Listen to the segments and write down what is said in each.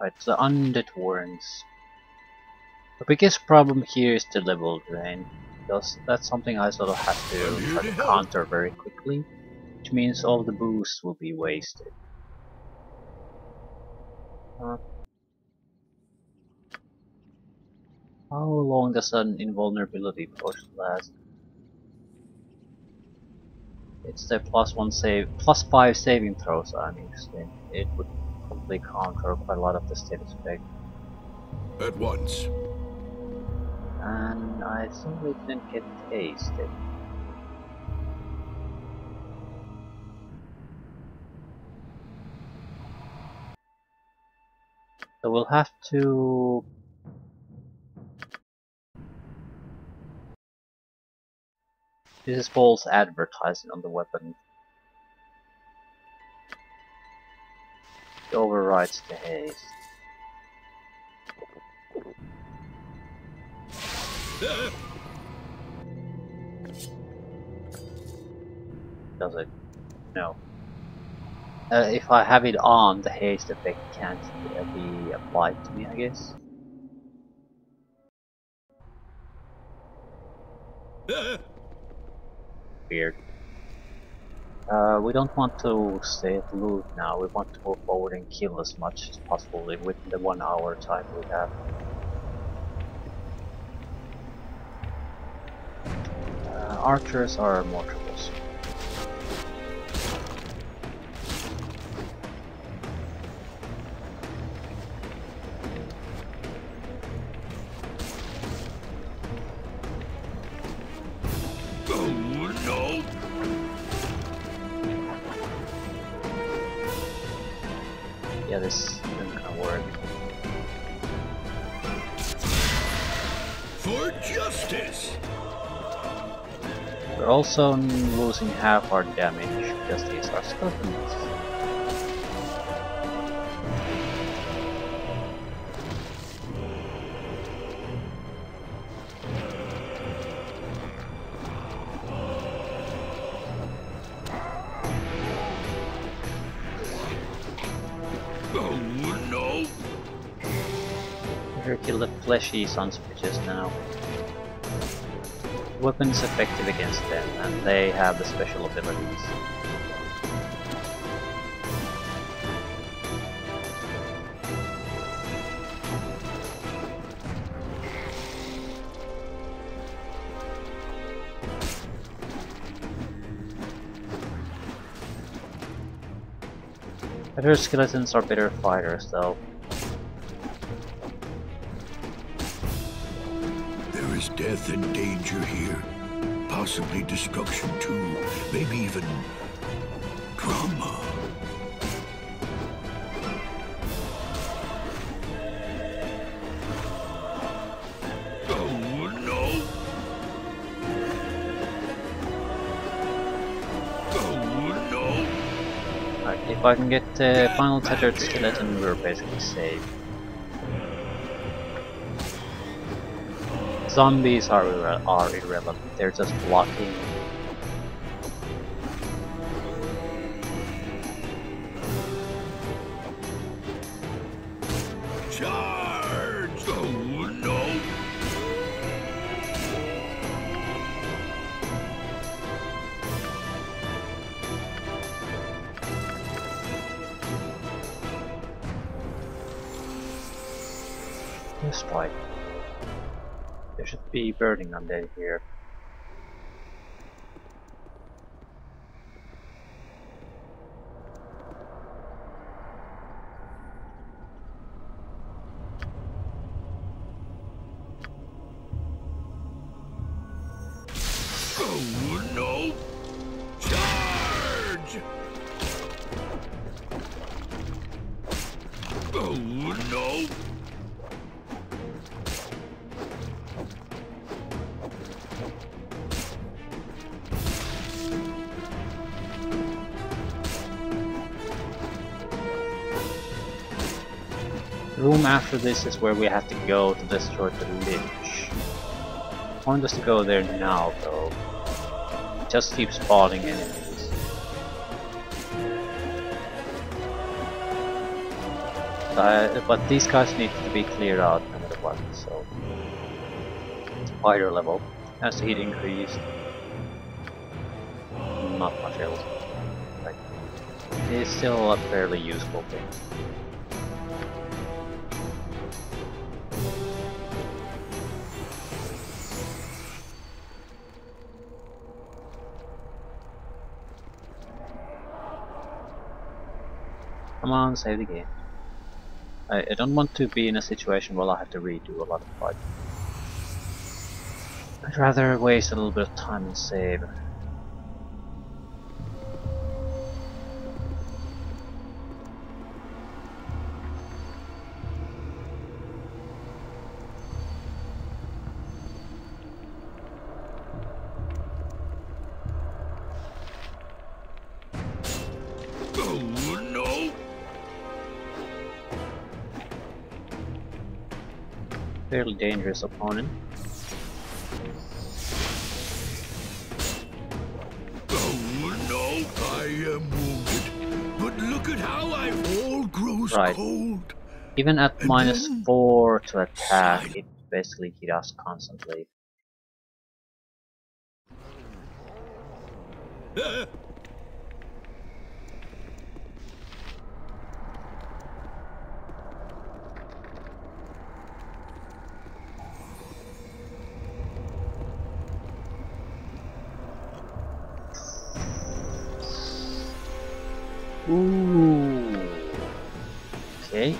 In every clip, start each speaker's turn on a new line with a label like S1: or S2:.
S1: Right, the undead warrens. The biggest problem here is the level drain, because that's something I sort of have to try to counter very quickly, which means all the boosts will be wasted. How long does an invulnerability potion last? It's the +5 saving throws I'm interested in. It would probably counter quite a lot of the status effect.
S2: At once.
S1: And I think we didn't get tasted. So we'll have to... This is false advertising on the weapon. It overrides the haste. Does it? No. If I have it on, the haste effect can't be applied to me, I guess. Weird. We don't want to stay at loot now, we want to move forward and kill as much as possible within the 1 hour time we have. Archers are more troublesome. Yeah, this isn't gonna work.
S2: For justice!
S1: We're also losing half our damage because these are skeletons. Better kill the fleshy sons of bitches now. Weapon is effective against them, and they have the special abilities. Better skeletons are better fighters, though.
S2: There is death and danger here. Possibly destruction too. Maybe even drama. Oh no! Oh no!
S1: Alright, if I can get the final tethered skeleton, we're basically safe. Zombies are irrelevant, they're just blocking.
S2: Charge! Oh no!
S1: Just right. There should be burning undead here.
S2: Oh no! Charge! Oh no!
S1: The room after this is where we have to go to destroy the lich. I want us to go there now, though. Just keep spawning enemies. But these guys need to be cleared out no matter what. So higher level as the heat increased. Not much else. Like, it's still a fairly useful thing. Come on, save the game. I don't want to be in a situation where I have to redo a lot of fighting. I'd rather waste a little bit of time and save.
S2: Oh, no!
S1: Fairly dangerous opponent.
S2: Oh, no! I am wounded, but look at how all grows
S1: Right.
S2: cold.
S1: Even at
S2: And
S1: -4 to attack,
S2: silent.
S1: it basically hit us constantly. Ooh. Okay.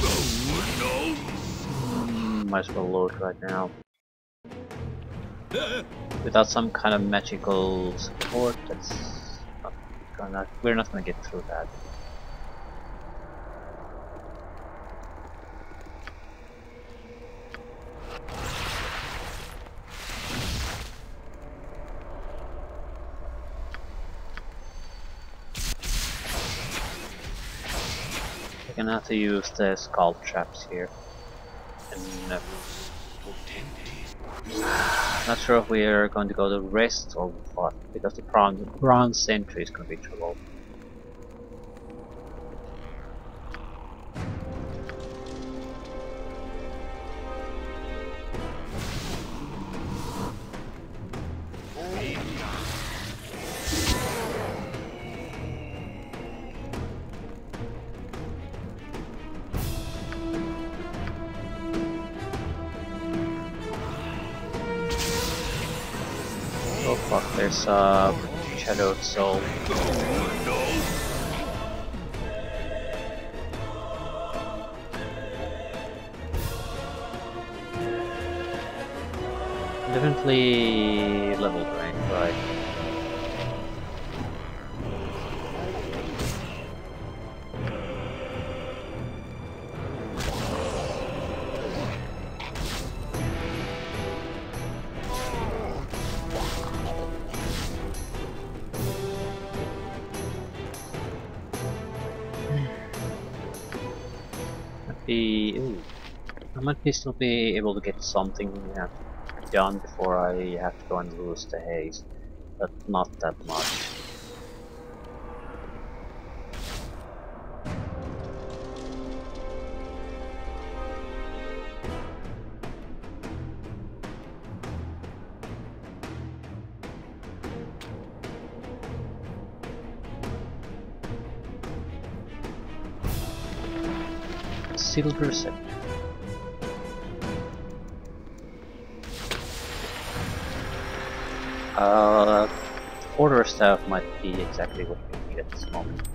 S2: Oh,
S1: Might as well load right now. Without some kind of magical support, we're not gonna get through that. We're gonna have to use the scald traps here. And not sure if we are going to go to rest or what, because the bronze sentry is gonna be trouble. Oh fuck, there's a shadowed soul. Definitely level drain, right? Ooh, I might still be able to get something done before I have to go and lose the haze, but not that much. Silver set. Order staff might be exactly what we need at this moment.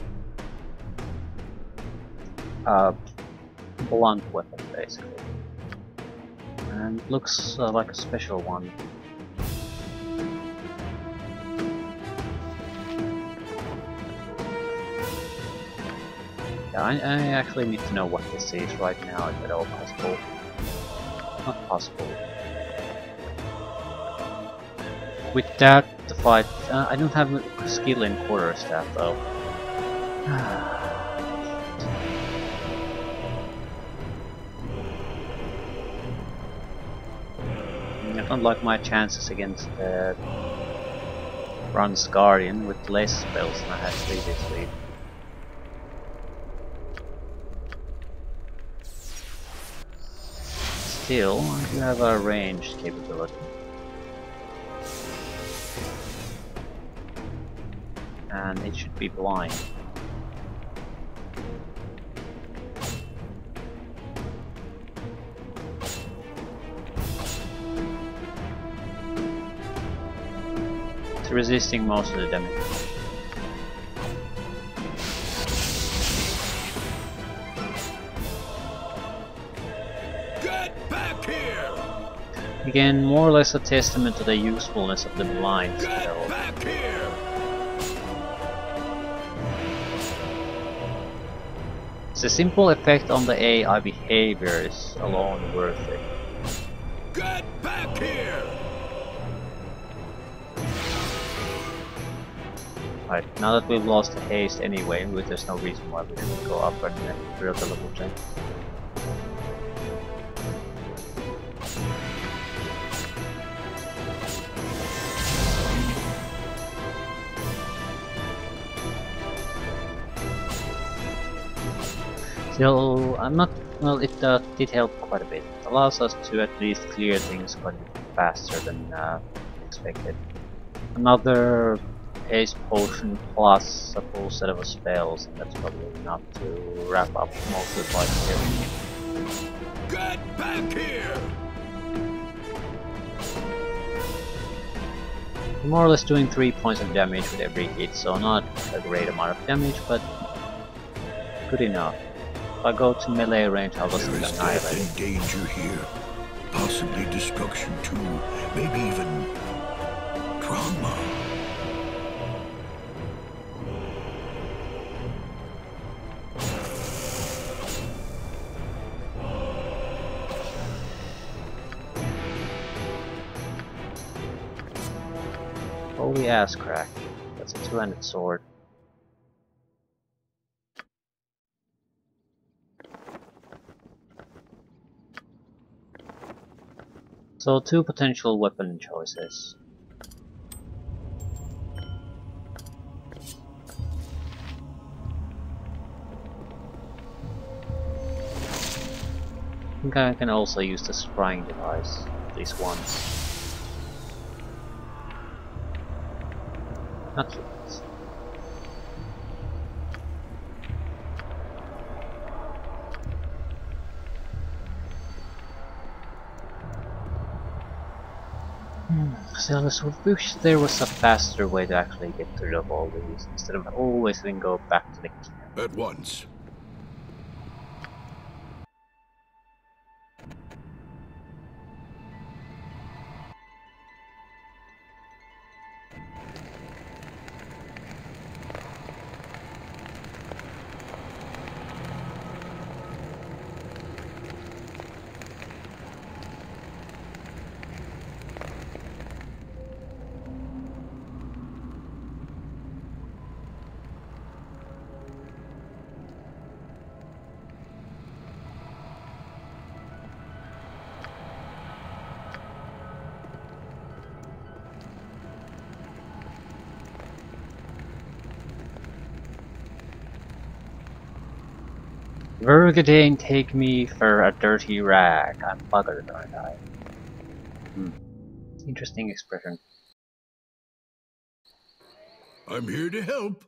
S1: Blunt weapon, basically. And looks like a special one. Yeah, I actually need to know what this is right now, if at all possible. Not possible. With that, the fight... I don't have a skill in quarterstaff though. I don't like my chances against the Bronze Guardian with less spells than I had previously. still, I do have a ranged capability. And it should be blind. It's resisting most of the damage.
S2: Get back here!
S1: Again, more or less a testament to the usefulness of the blind spell.
S2: Get back here!
S1: The simple effect on the AI behavior is alone worth it.
S2: Get back here!
S1: Right, now that we've lost the haste anyway, there's no reason why we should go up and build the level 10. Still, I'm not. Well, it did help quite a bit. It allows us to at least clear things quite a bit faster than expected. Another haste potion plus a full set of spells, and that's probably enough to wrap up most of the fight here.
S2: Get back here!
S1: We're more or less doing 3 points of damage with every hit, so not a great amount of damage, but good enough. If I go to melee range, I'll just
S2: There is death and danger here. Possibly destruction too. Maybe even trauma.
S1: Holy ass crack. That's a two-handed sword. So, two potential weapon choices. I think I can also use the scrying device, at least once. Not yet. So I just wish there was a faster way to actually get rid of all these, instead of always having to go back to the camp.
S2: At once.
S1: Vergadane, take me for a dirty rag. I'm buggered, aren't I? Interesting expression.
S2: I'm here to help.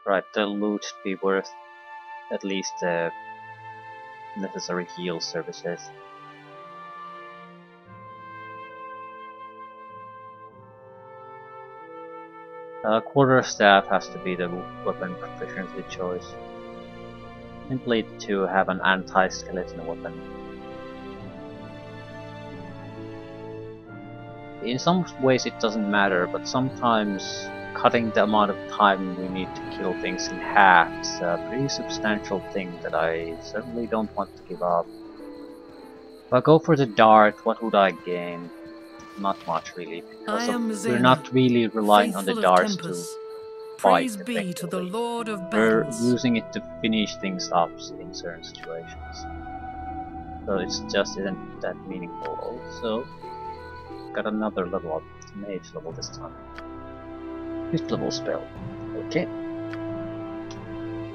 S1: Right, the loot should be worth at least necessary heal services. Quarterstaff has to be the weapon proficiency choice. Simply to have an anti-skeleton weapon. In some ways it doesn't matter, but sometimes cutting the amount of time we need to kill things in half is a pretty substantial thing that I certainly don't want to give up. If I go for the dart, what would I gain? Not much really, because we're not really relying on the darts to fight effectively.
S3: To the Lord of
S1: We're
S3: Battles.
S1: using it to finish things up in certain situations. So it just isn't that meaningful. Also, got another level up, mage level this time. 5th level spell. Okay.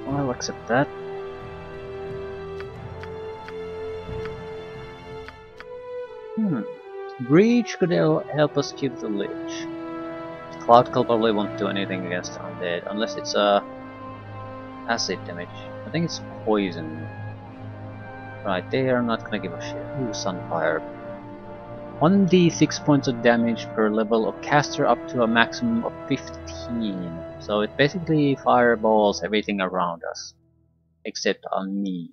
S1: I'll accept that. Breach could help us keep the Lich. Cloud Call probably won't do anything against undead unless it's acid damage. I think it's poison. Right, they are not gonna give a shit. Ooh, Sunfire. 1d6 points of damage per level of caster up to a maximum of 15. So it basically fireballs everything around us. Except on me.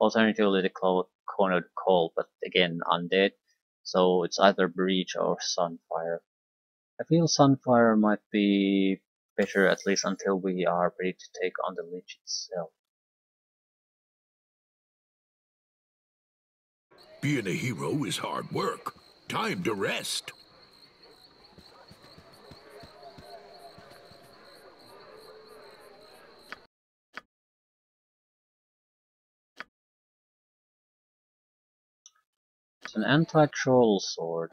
S1: Alternatively the Cone Cold, but again undead. So it's either Breach or Sunfire. I feel Sunfire might be better at least until we are ready to take on the Lich itself.
S2: Being a hero is hard work. Time to rest.
S1: It's an anti-troll sword.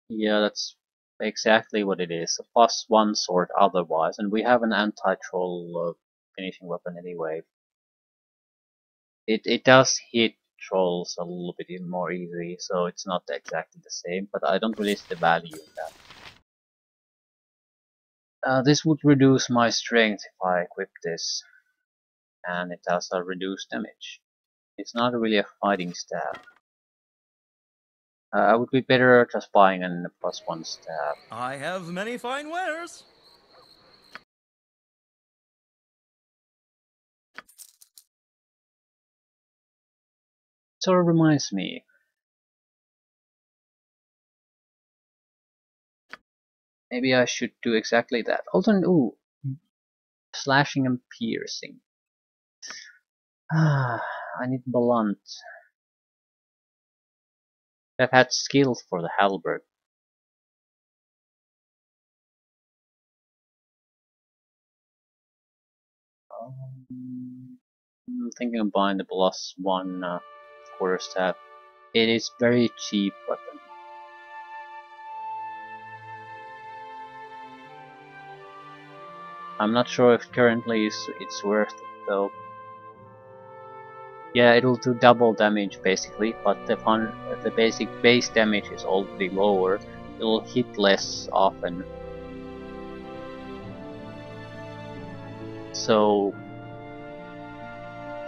S1: Yeah, that's exactly what it is. A +1 sword otherwise, and we have an anti-troll finishing weapon anyway. It does hit trolls a little bit more easily, so it's not exactly the same, but I don't really see the value in that. This would reduce my strength if I equip this, and it has a reduced damage. It's not really a fighting staff. I would be better just buying a +1 staff.
S3: I have many fine wares.
S1: Sort of reminds me. Maybe I should do exactly that. Alternate, ooh, slashing and piercing. Ah, I need blunt. I've had skills for the halberd. I'm thinking of buying the +1 quarterstaff. It is very cheap weapon. I'm not sure if currently it's worth it though. Yeah, it'll do double damage basically, but the basic base damage is already lower. It'll hit less often. So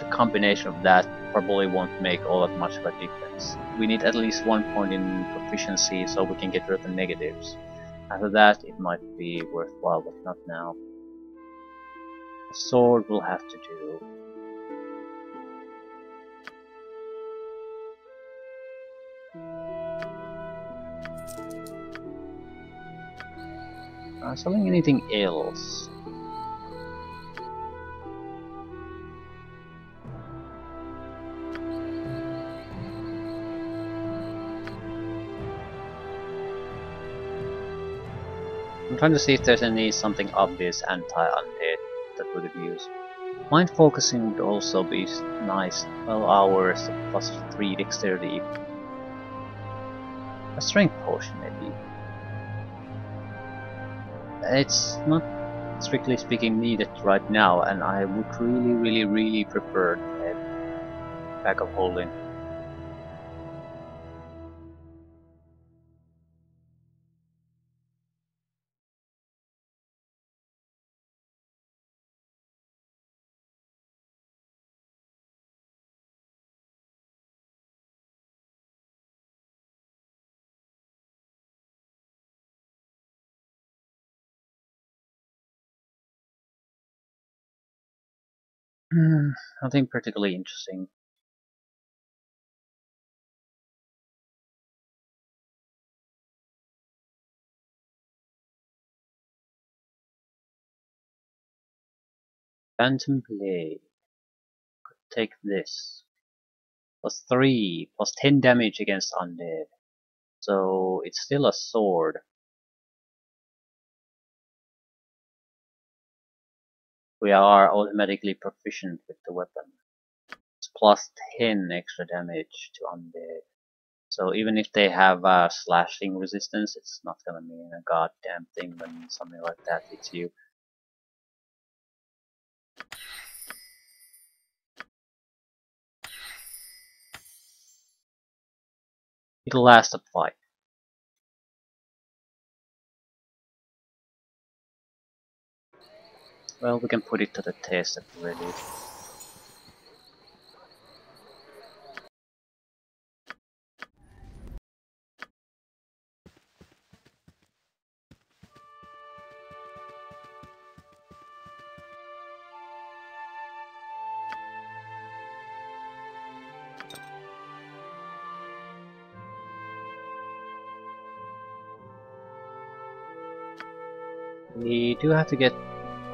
S1: the combination of that probably won't make all that much of a difference. We need at least 1 point in proficiency so we can get rid of the negatives. After that it might be worthwhile, but not now. A sword will have to do. Selling anything else? I'm trying to see if there's something obvious anti-undead that would have used. Mind focusing would also be nice. 12 hours, +3 dexterity. A strength potion maybe. It's not strictly speaking needed right now, and I would really prefer a bag of holding. Nothing particularly interesting. Phantom Blade. Take this. +3, +10 damage against undead. So it's still a sword. We are automatically proficient with the weapon. It's +10 extra damage to undead. So even if they have slashing resistance, it's not gonna mean a goddamn thing when something like that hits you. It'll last a fight. Well, we can put it to the test at the ready. We do have to get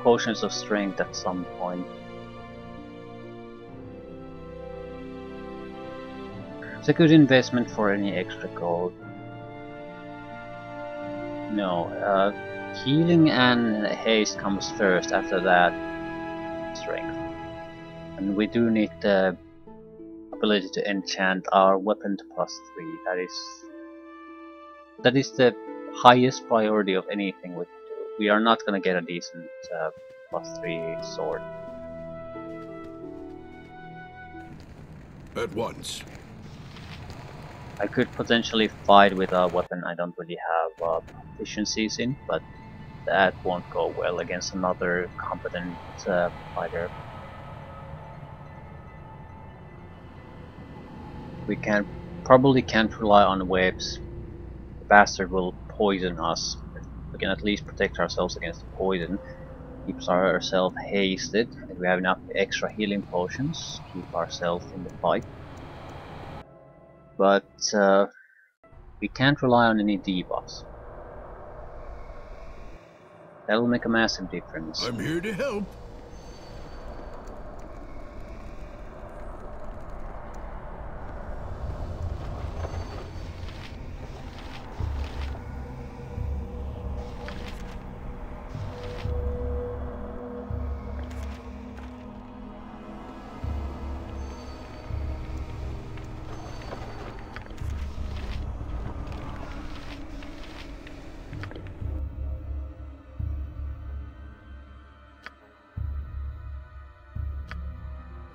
S1: potions of strength at some point. It's a good investment for any extra gold. No, healing and haste comes first, after that strength. And we do need the ability to enchant our weapon to +3. That is the highest priority of anything we can do. We are not gonna get a decent +3 sword.
S2: At once.
S1: I could potentially fight with a weapon I don't really have proficiencies in, but that won't go well against another competent fighter. We probably can't rely on webs. The bastard will poison us. We can at least protect ourselves against the poison. Keeps ourselves hasted. If we have enough extra healing potions, keep ourselves in the fight. But we can't rely on any debuffs. That will make a massive difference.
S2: I'm here to help.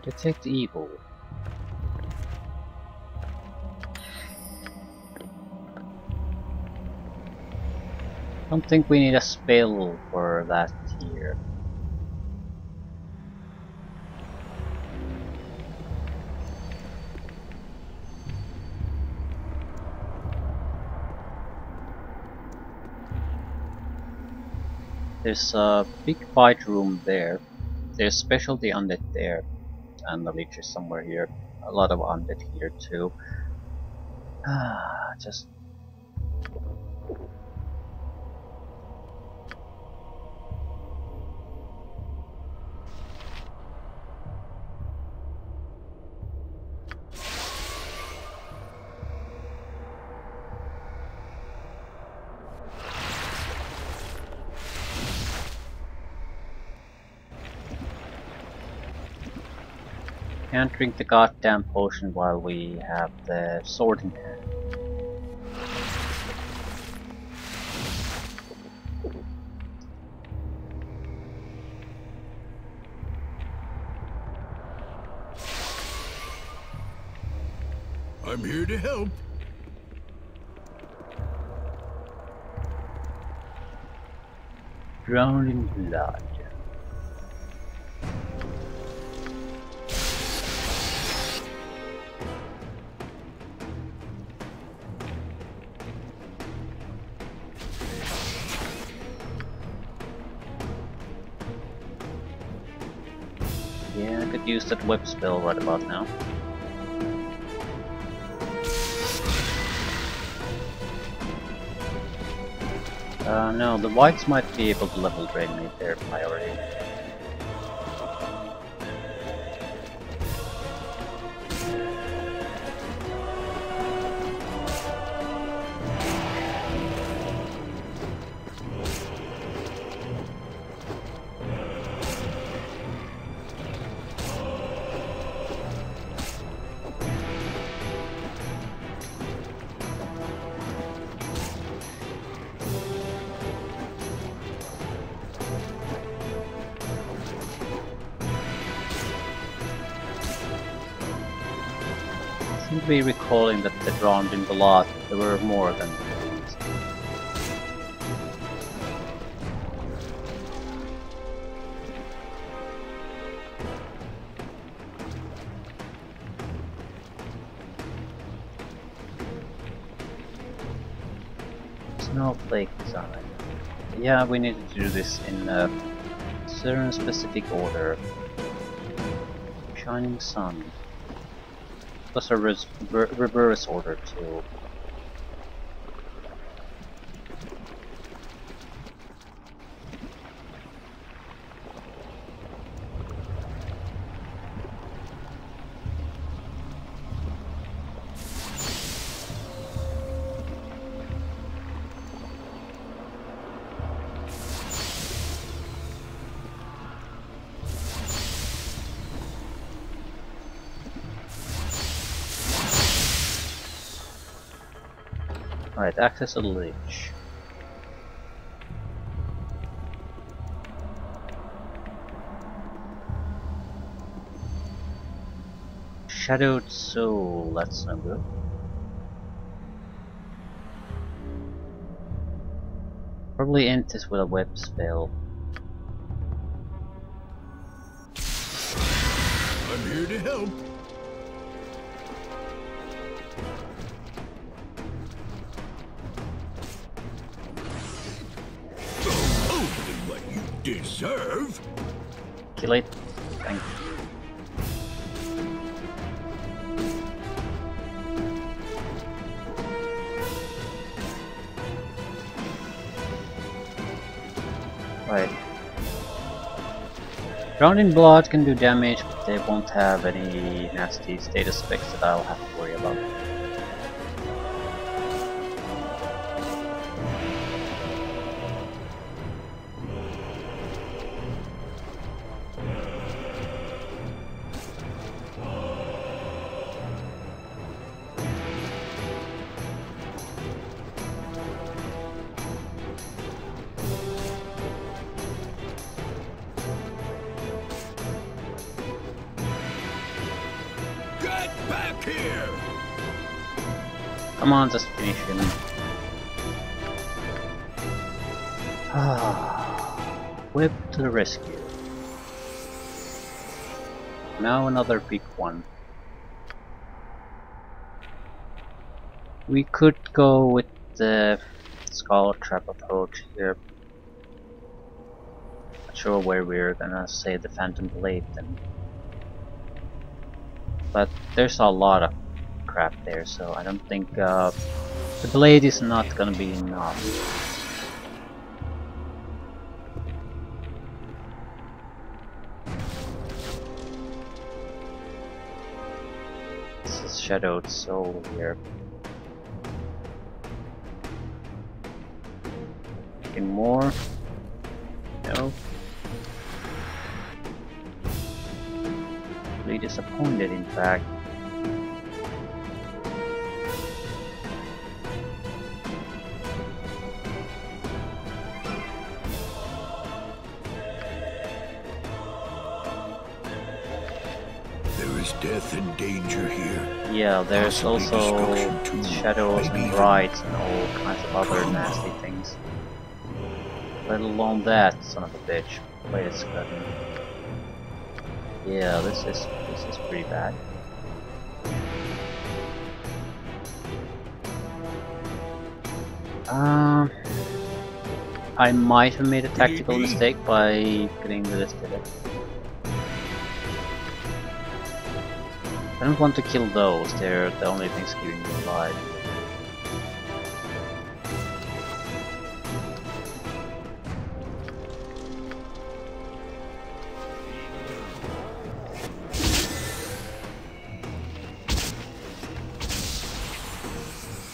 S1: Detect evil. Don't think we need a spell for that here. There's a big fight room there. There's specialty undead there. And the leech is somewhere here. A lot of undead here too. Just can't drink the goddamn potion while we have the sword in hand.
S2: I'm here to help.
S1: Drowned in blood. Yeah, I could use that web spell right about now. No, the whites might be able to level drain me their priority. seem to be recalling that the round in the lot there were more than these. Snowflake design. Yeah, we need to do this in a certain specific order. Shining sun. Plus a reverse order too. Alright, access a lich. Shadowed soul, that's no good. Probably end this with a web spell.
S2: I'm here to help. Only what you deserve.
S1: Kill it. Thank you. Right. Drowned in blood can do damage, but they won't have any nasty status effects that I'll have to worry about.
S2: Back here!
S1: Come on, just finish him. Whip to the rescue. Now another big one. We could go with the Skull Trap approach here. Not sure where we're gonna save the Phantom Blade then. But there's a lot of crap there, so I don't think the blade is not gonna be enough. This is Shadowed Soul here. Any more? No. Really disappointed, in fact.
S2: There is death and danger here.
S1: Yeah, there's
S2: Possibly
S1: also
S2: destruction too.
S1: shadows
S2: Maybe
S1: and
S2: even
S1: brights and all kinds of other
S2: karma.
S1: nasty things. Let alone that, son of a bitch. Wait a second. Yeah, this is pretty bad. I might have made a tactical mistake by getting this today. I don't want to kill those, they're the only things keeping me alive.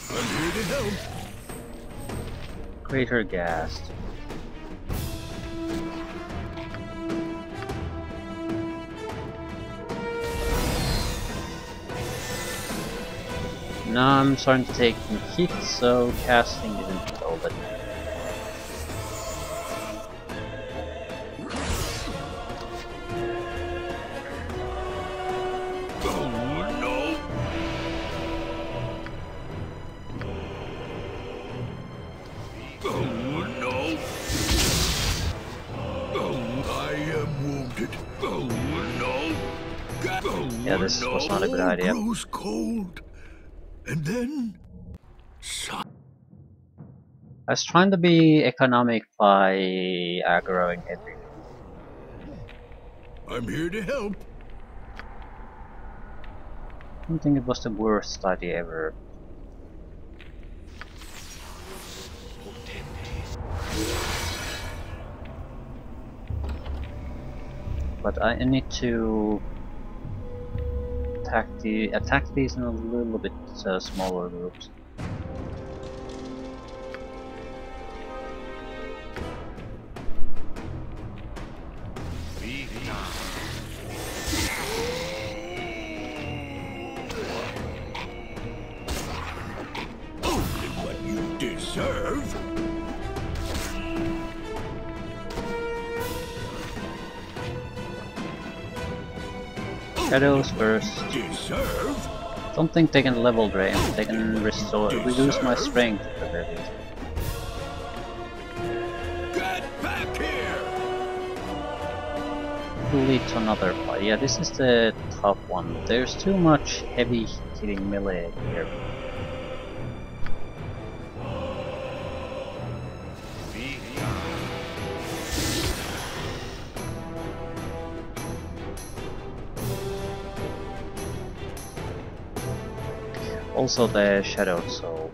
S2: I'm here to help.
S1: Crater Ghast. Now I'm starting to take hits, so casting isn't all that bad.
S2: Oh no!
S1: Yeah, this was not a good
S2: all
S1: idea.
S2: grows cold, and then
S1: I was trying to be economic by aggroing everything.
S2: I'm here to help.
S1: I don't think it was the worst idea ever. But I need to attack these in a little bit smaller groups.
S2: Only what you deserve.
S1: Shadows first.
S2: Deserve?
S1: Don't think they can level drain. They can reduce my strength at the very least.
S2: Get back here!
S1: Will lead to another fight. Yeah, this is the tough one. There's too much heavy hitting melee here. Also the shadow, so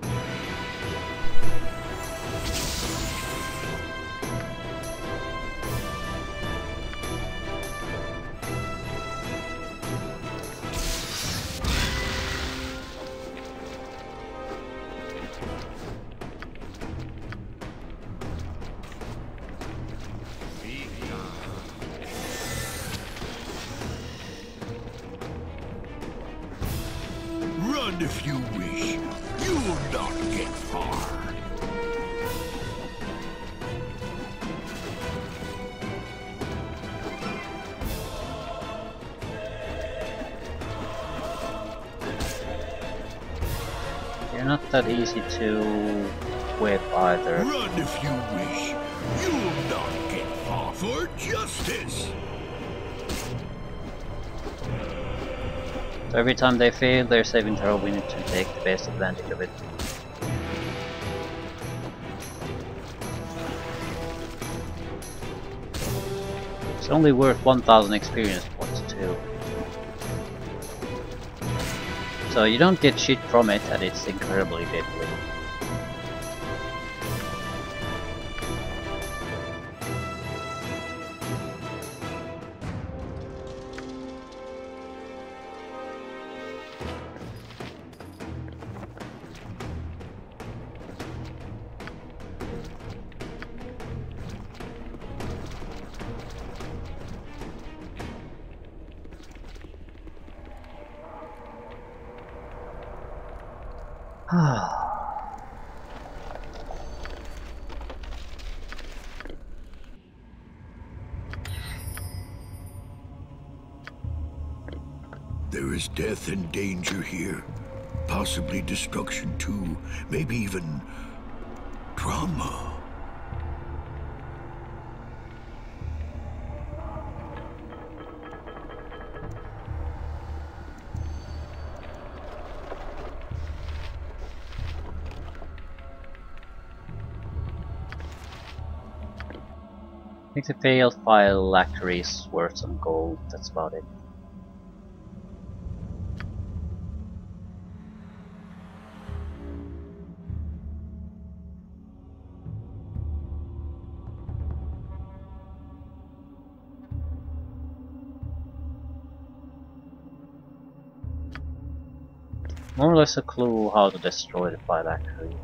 S2: Run if you wish. You will not get far.
S1: you're not that easy to whip either.
S2: Run if you wish. You will not get far. For justice.
S1: So every time they fail their saving throw, we need to take the best advantage of it. It's only worth 1000 experience points too. So you don't get shit from it, and it's incredibly deadly.
S2: There is death and danger here. Possibly destruction too. Maybe even drama.
S1: I think the failed file lacquery is worth some gold, that's about it. More or less a clue how to destroy the phylactery.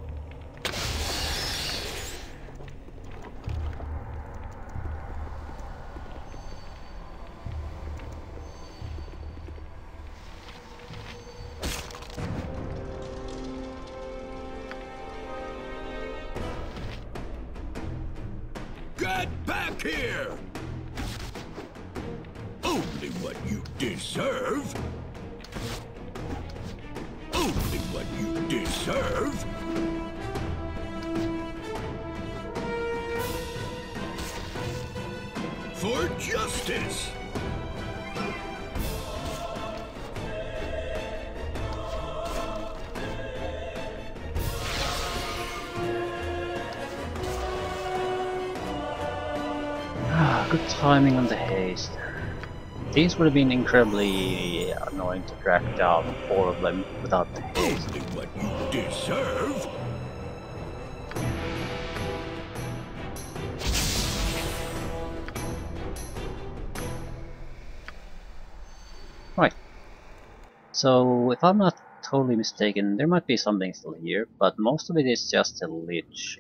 S2: Get back here! Only what you deserve. Only what you deserve. For justice.
S1: good timing on the haste. These would have been incredibly annoying to track down 4 of them without the haste.
S2: Only what you deserve.
S1: Right. So, if I'm not totally mistaken, there might be something still here, but most of it is just a lich.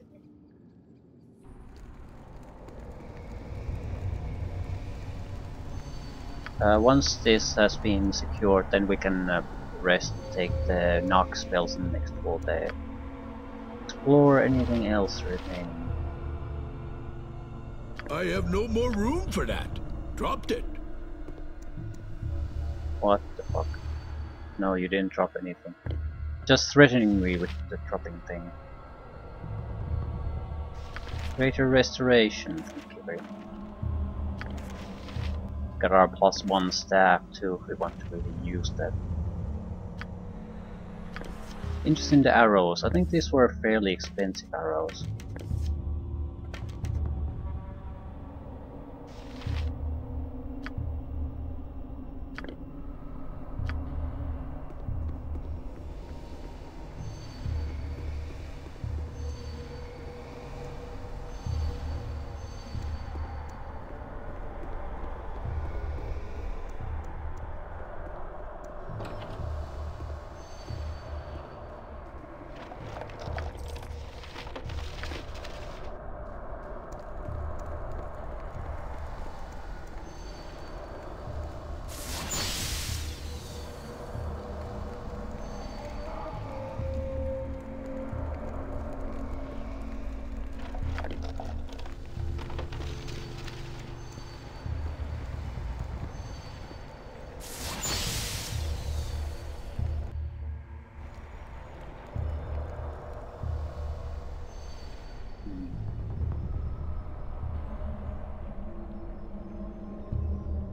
S1: Once this has been secured, then we can rest, take the knock spells in the next full day. Explore anything else remaining.
S2: I have no more room for that. Dropped it.
S1: What the fuck? No, you didn't drop anything. Just threatening me with the dropping thing. Greater restoration, thank you very much. Got our +1 staff too, if we want to really use that. Interesting, the arrows. I think these were fairly expensive arrows.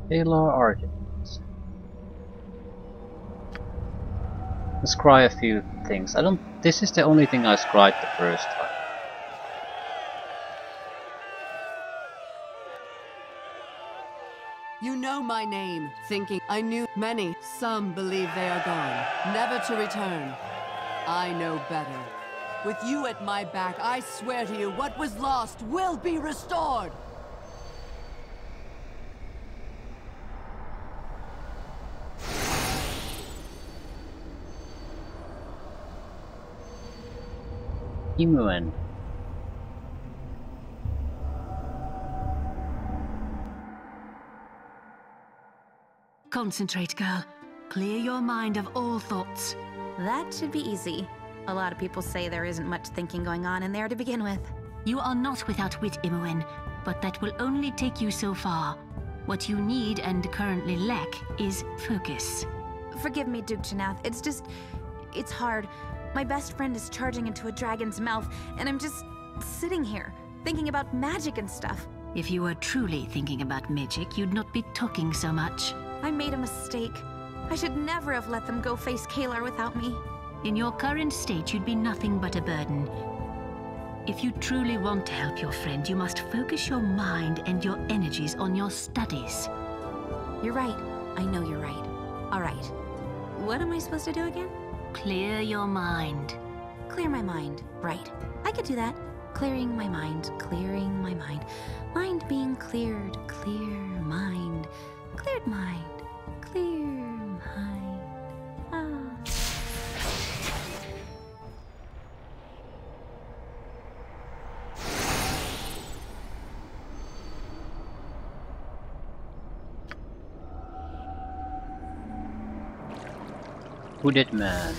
S1: Taylor arguments. Let's scry a few things. This is the only thing I scribed the first time.
S4: You know my name, thinking I knew many. Some believe they are gone, never to return. I know better. With you at my back, I swear to you, what was lost will be restored!
S1: Imuan.
S5: Concentrate, girl. Clear your mind of all thoughts.
S6: That should be easy. A lot of people say there isn't much thinking going on in there to begin with.
S5: You are not without wit, Imoen, but that will only take you so far. What you need and currently lack is focus.
S6: Forgive me, Duke Chanath. It's hard. My best friend is charging into a dragon's mouth, and I'm just sitting here, thinking about magic and stuff.
S5: If you were truly thinking about magic, you'd not be talking so much.
S6: I made a mistake. I should never have let them go face Kalar without me.
S5: In your current state, you'd be nothing but a burden. If you truly want to help your friend, you must focus your mind and your energies on your studies.
S6: You're right. I know you're right. All right. What am I supposed to do again?
S5: Clear your mind.
S6: Clear my mind. Right. I could do that. Clearing my mind. Clearing my mind. Mind being cleared. Clear mind. Cleared mind. Clear mind. Ah.
S1: Hooded man.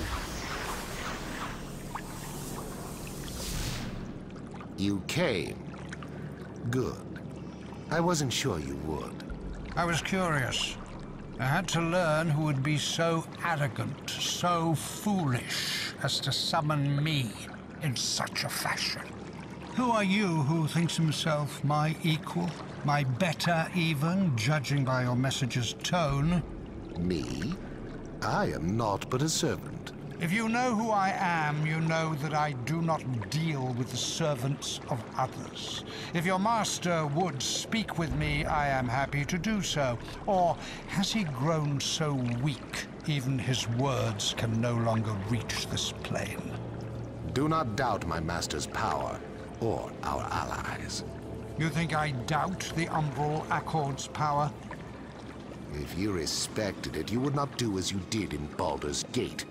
S7: You came. Good. I wasn't sure you would.
S8: I was curious. I had to learn who would be so arrogant, so foolish, as to summon me in such a fashion. Who are you who thinks himself my equal? My better, even, judging by your message's tone?
S7: Me? I am naught but a servant.
S8: If you know who I am, you know that I do not deal with the servants of others. If your master would speak with me, I am happy to do so. Or has he grown so weak, even his words can no longer reach this plane?
S7: Do not doubt my master's power, or our allies.
S8: You think I doubt the Umbral Accord's power?
S7: If you respected it, you would not do as you did in Baldur's Gate.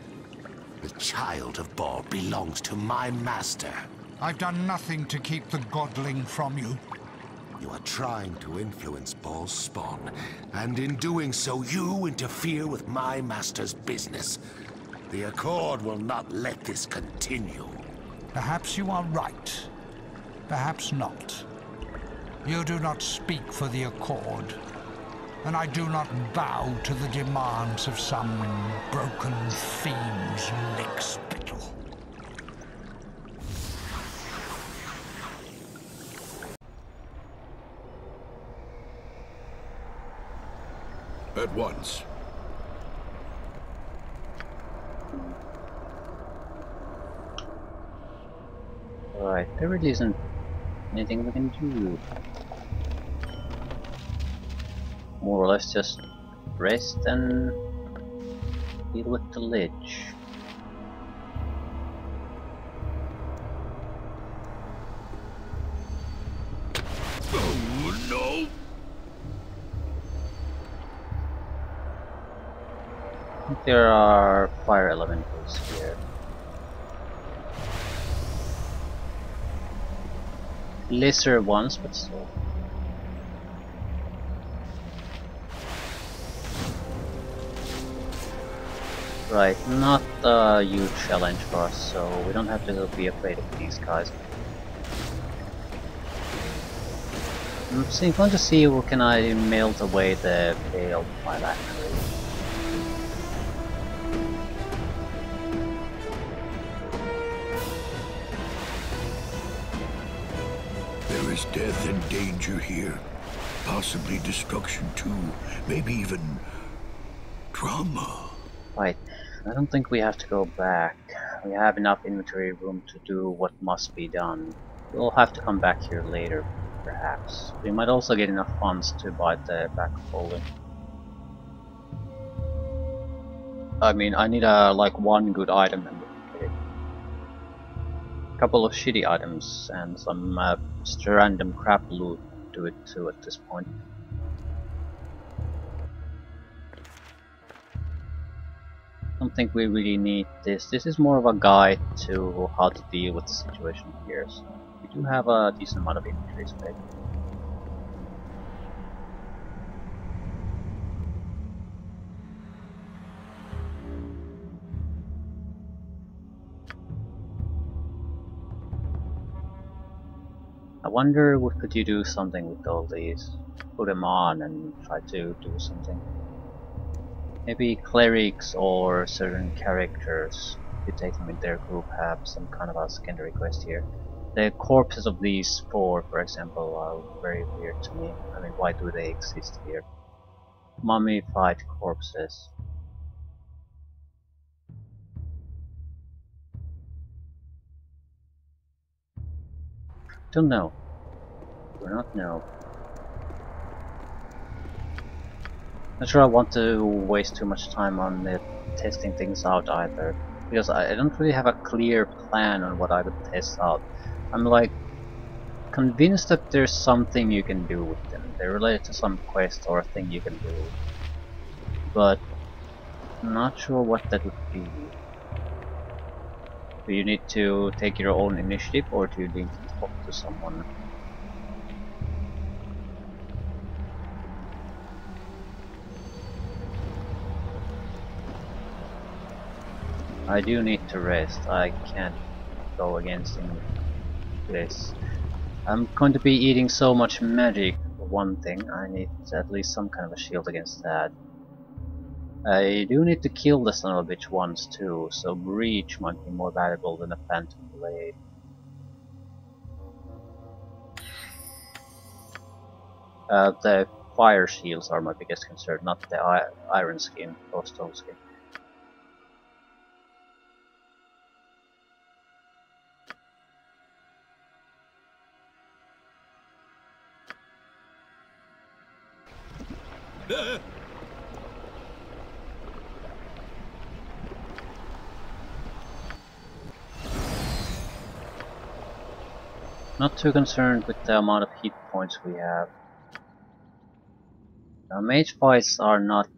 S7: The child of Ball belongs to my master.
S8: I've done nothing to keep the godling from you.
S7: You are trying to influence Ball's spawn, and in doing so, you interfere with my master's business. The Accord will not let this continue.
S8: Perhaps you are right. Perhaps not. You do not speak for the Accord, and I do not bow to the demands of some broken fiend's lickspittle.
S2: At once.
S1: Right, there really isn't anything we can do. More or less just rest and deal with the lich.
S2: Oh no!
S1: I think there are fire elementals here. Lesser ones, but still. Right, not a huge challenge for us, so we don't have to be afraid of these guys. I'm going to see where can I melt away the veil bilaterally.
S2: There is death and danger here. Possibly destruction too. Maybe even trauma.
S1: Right, I don't think we have to go back. We have enough inventory room to do what must be done. We'll have to come back here later, perhaps. We might also get enough funds to buy the back folder. I mean, I need like one good item and okay. A couple of shitty items and some just random crap loot do it too at this point. I don't think we really need this. This is more of a guide to how to deal with the situation here. So we do have a decent amount of inventory space. I wonder if could you do something with all these? Put them on and try to do something. Maybe clerics or certain characters, if you take them in their group, have some kind of a secondary quest here. The corpses of these four, for example, are very weird to me. I mean, why do they exist here? Mummified corpses. Don't know. Do not know. Not sure I want to waste too much time on testing things out either, because I don't really have a clear plan on what I would test out. I'm like convinced that there's something you can do with them. They're related to some quest or thing you can do, but I'm not sure what that would be. Do you need to take your own initiative, or do you need to talk to someone? I do need to rest. I can't go against this. I'm going to be eating so much magic for one thing. I need at least some kind of a shield against that. I do need to kill the son of a bitch once too, so Breach might be more valuable than a Phantom Blade. The fire shields are my biggest concern, not the iron skin or stone skin. Not too concerned with the amount of hit points we have. Mage fights are not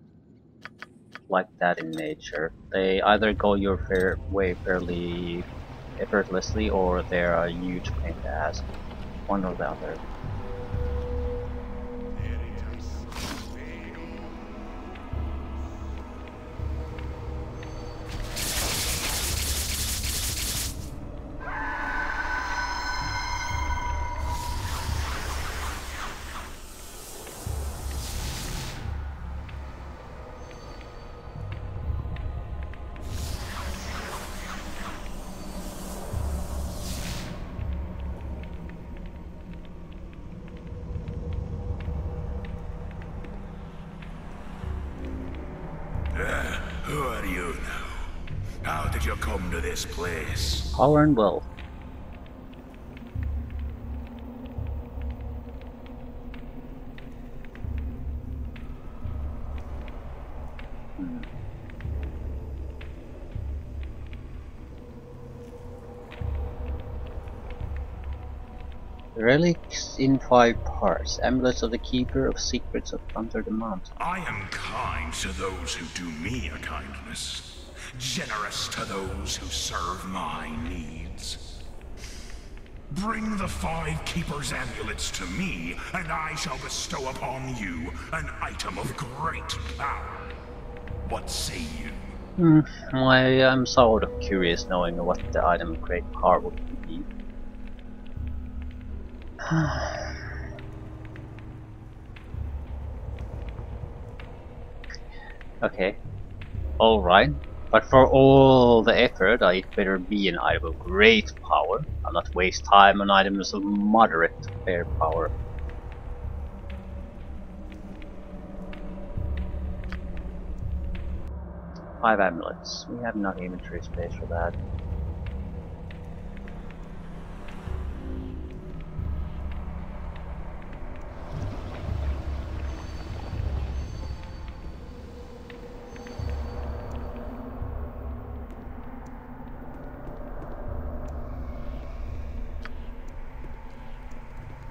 S1: like that in nature. They either go your way fairly effortlessly, or they're a huge pain in the ass. One or the other.
S2: Who are you now? How did you come to this place?
S1: Power and wealth. Relics in 5 parts. Amulets of the Keeper of Secrets of Under the Mountain.
S2: I am kind to those who do me a kindness, generous to those who serve my needs. Bring the 5 Keeper's amulets to me, and I shall bestow upon you an item of great power. What say you?
S1: I'm sort of curious knowing what the item of great power would be. Okay, alright. But for all the effort, it better be an item of great power. I'll not waste time on items of moderate to fair power. Five amulets. We have enough inventory space for that.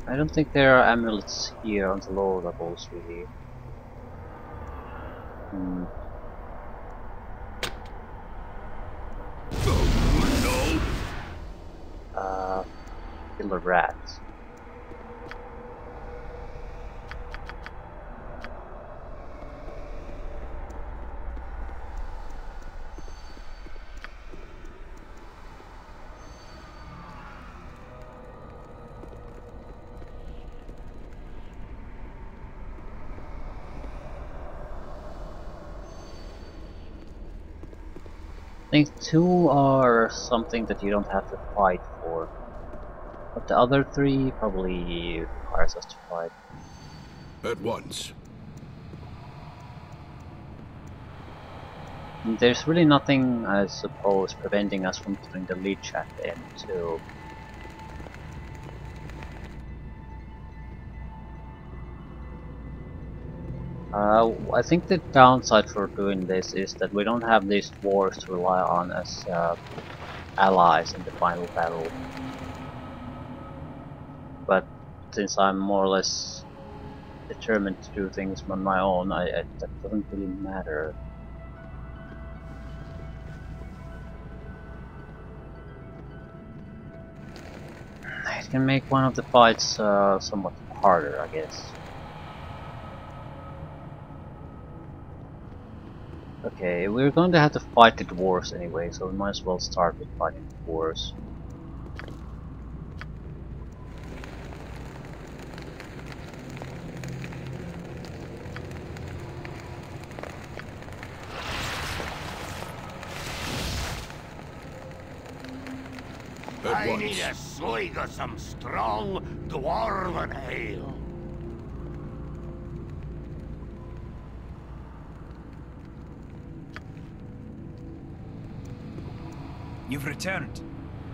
S1: I don't think there are amulets here on the lower levels, really. Killer rats. I think 2 are something that you don't have to fight for, but the other 3 probably requires us to fight.
S2: At once.
S1: And there's really nothing, I suppose, preventing us from doing the leech at the end too. I think the downside for doing this is that we don't have these dwarves to rely on as allies in the final battle. But since I'm more or less determined to do things on my own, that doesn't really matter. It can make one of the fights somewhat harder, I guess. Okay, we're going to have to fight the dwarves anyway, so we might as well start with fighting the dwarves.
S7: I need a swig of some strong dwarven ale.
S9: You've returned.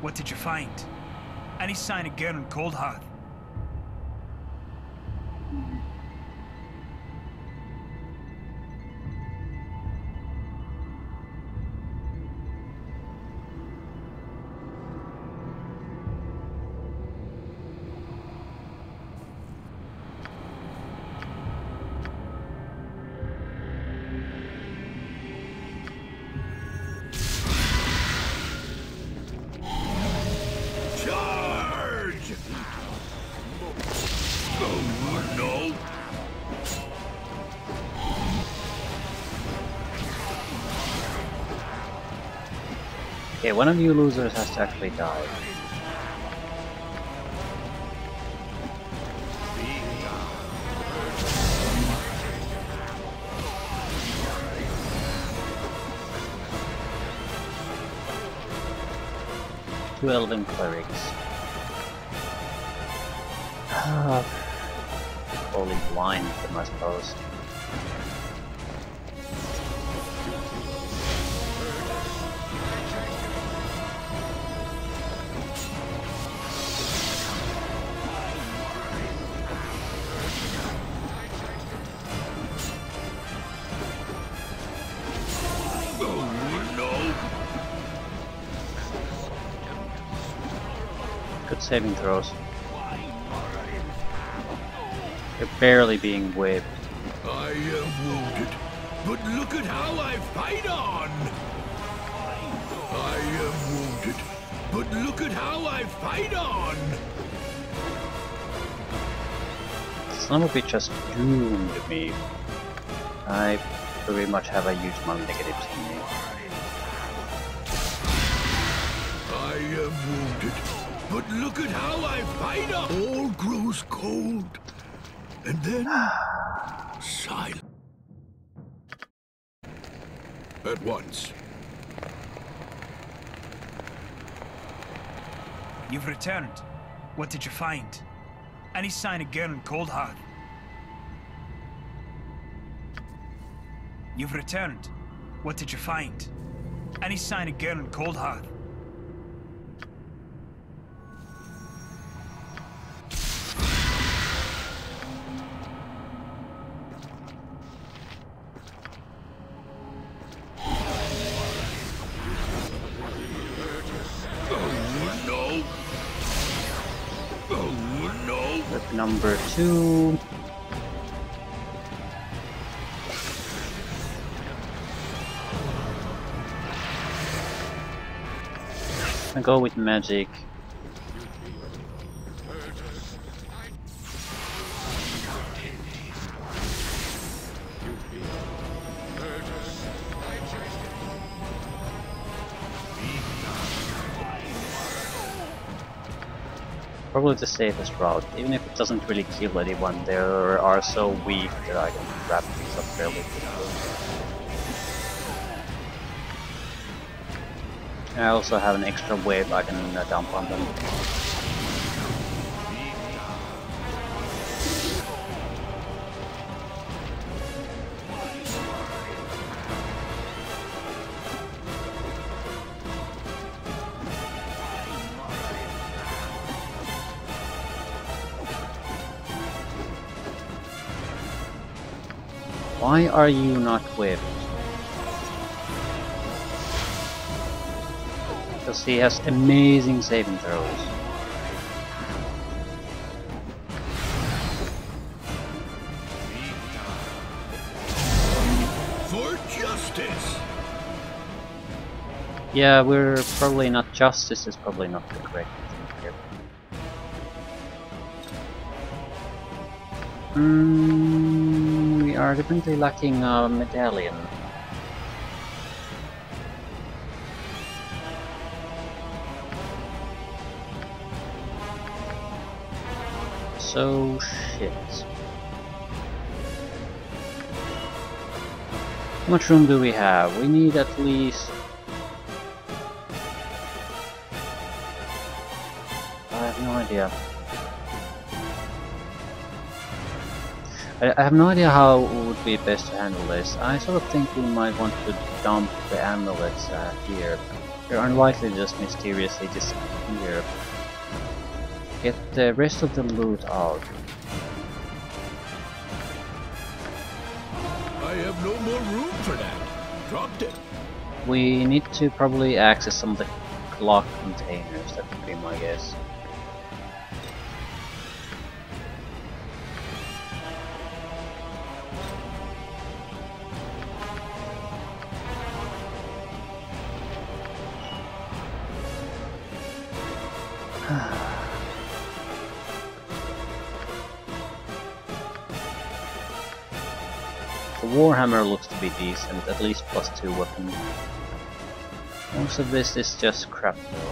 S9: What did you find? Any sign of Garen Coldheart?
S1: Okay, one of you losers has to actually die. 2 elven clerics. Only blind them, I suppose. Good saving throws. You're barely being whipped.
S2: I am wounded, but look at how I fight on! I am wounded, but look at how I fight on!
S1: Son of a bitch just doomed me. I pretty much have a huge amount of negatives in me.
S2: I am wounded, but look at how I fight on! All grows cold, and then silence. At once.
S9: You've returned. What did you find? Any sign of Gern Coldheart? You've returned. What did you find? Any sign of Gern Coldheart?
S1: Number 2. I go with magic. Probably the safest route, even if it doesn't really kill anyone. They are so weak that I can wrap things up fairly quickly. I also have an extra wave I can dump on them. Why are you not whipped? Because he has amazing saving throws.
S2: For justice!
S1: Yeah, we're probably not. Justice is probably not the correct thing here. We are definitely lacking a medallion. So shit. How much room do we have? We need at least... I have no idea. I have no idea how it would be best to handle this. I sort of think we might want to dump the amulets here. They're unlikely to just mysteriously disappear. Get the rest of the loot out.
S2: I have no more room for that. Dropped it.
S1: We need to probably access some of the clock containers, that would be my guess. The Warhammer looks to be decent, at least +2 weapon. Most of this is just crap though.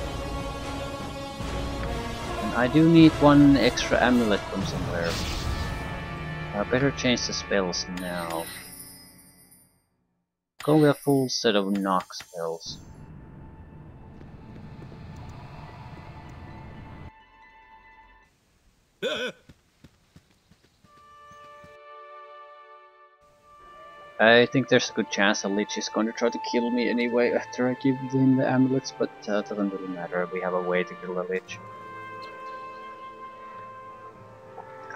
S1: And I do need one extra amulet from somewhere. I better change the spells now. Go with a full set of knock spells. I think there's a good chance the Lich is going to try to kill me anyway after I give him the amulets, but it doesn't really matter, we have a way to kill the Lich.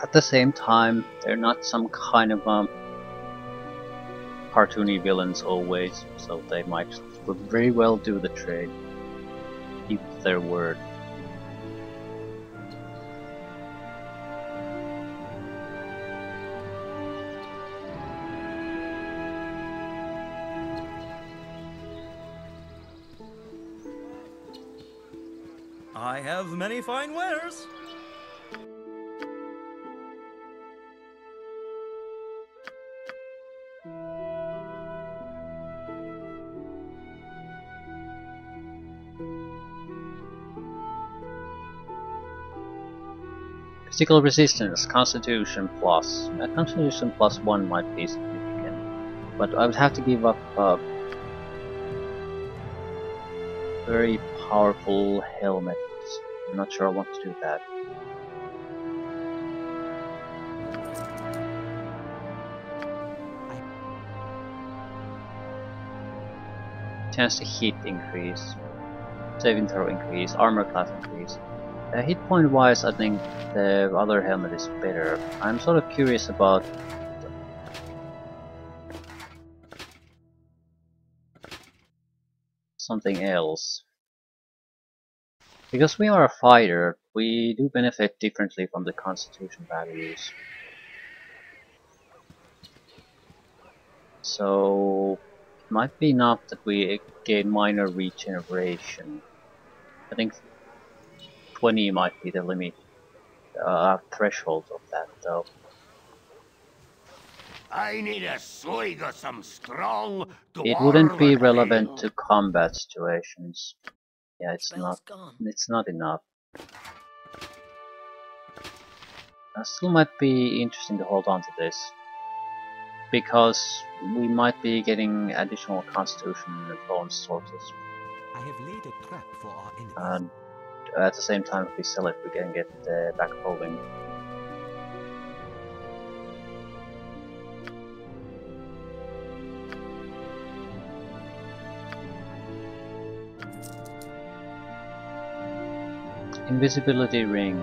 S1: At the same time, they're not some kind of cartoony villains always, so they might very well do the trade. Keep their word.
S3: I have many fine wares.
S1: Physical resistance, Constitution plus. Constitution plus 1 might be significant, but I would have to give up a very powerful helmet. I'm not sure I want to do that. Chance to hit increase, saving throw increase, armor class increase. Hit point wise, I think the other helmet is better. I'm sort of curious about something else. Because we are a fighter, we do benefit differently from the constitution values. So it might be enough that we gain minor regeneration. I think 20 might be the limit threshold of that though.
S7: I need a swig of some strong
S1: It wouldn't be
S7: dwarven
S1: relevant
S7: ale.
S1: to combat situations. Yeah, it's not.
S3: Gone.
S1: It's not enough. Still might be interesting to hold on to this, because we might be getting additional constitution and bonus sources.
S10: I have laid a trap for our enemies.
S1: And at the same time, if we sell it, we can get back rolling. Invisibility ring.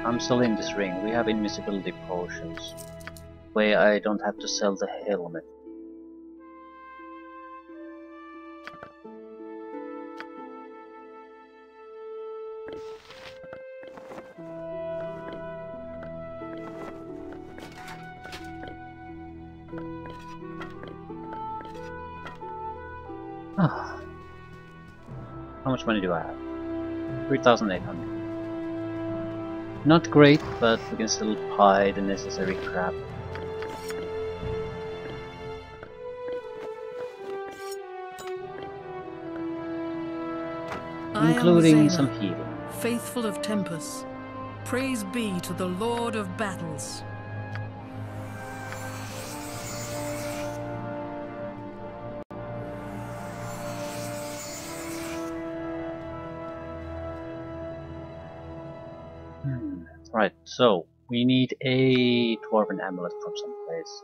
S1: I'm selling this ring. We have invisibility potions, where I don't have to sell the helmet. How much money do I have? 3,800. Not great, but we can still buy the necessary crap. Including some healing.
S11: Faithful of Tempest, praise be to the Lord of Battles.
S1: Right, so we need a dwarven amulet from someplace.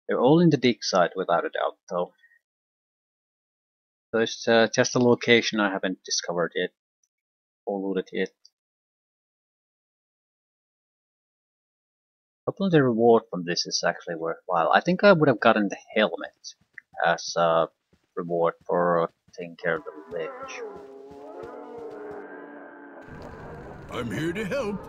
S1: They're all in the dig site without a doubt, though. So it's just a location I haven't discovered yet, or looted yet. Hopefully the reward from this is actually worthwhile. I think I would have gotten the helmet as a reward for taking care of the lich.
S2: I'm here to help.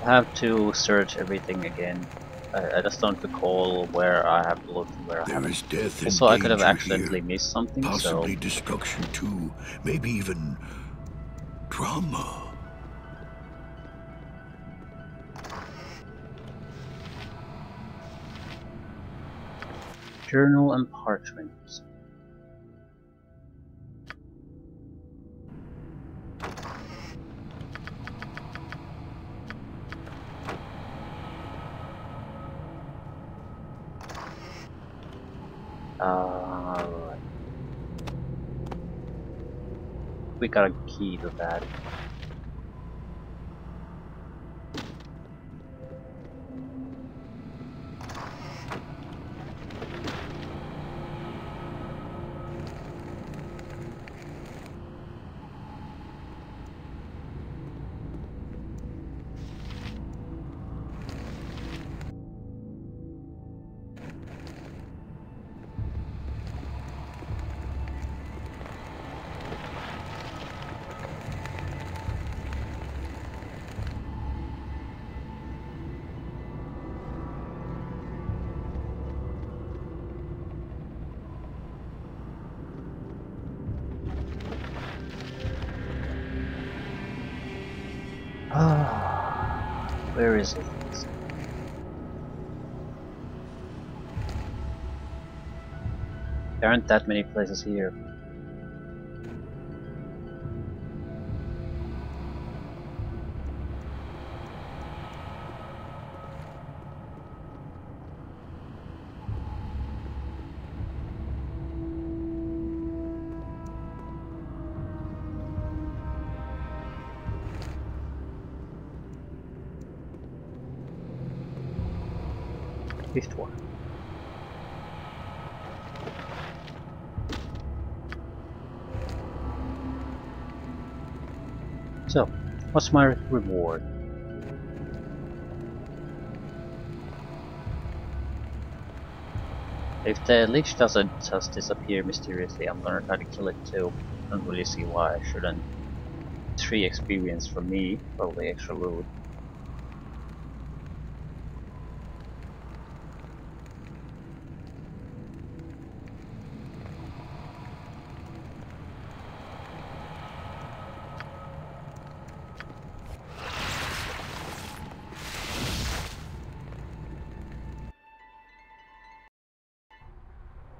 S1: I have to search everything again. I just don't recall where I have looked and where I
S2: There
S1: haven't.
S2: is death and
S1: Also, I could have
S2: danger
S1: accidentally
S2: here.
S1: missed something, so...
S2: Possibly destruction too. Maybe even trauma.
S1: Journal and parchment. Right. We got a key to that. Where is it? There aren't that many places here. Fifth one. So, what's my reward? If the lich doesn't just disappear mysteriously, I'm gonna try to kill it too. Don't really see why I shouldn't. 3 experience for me, probably extra loot.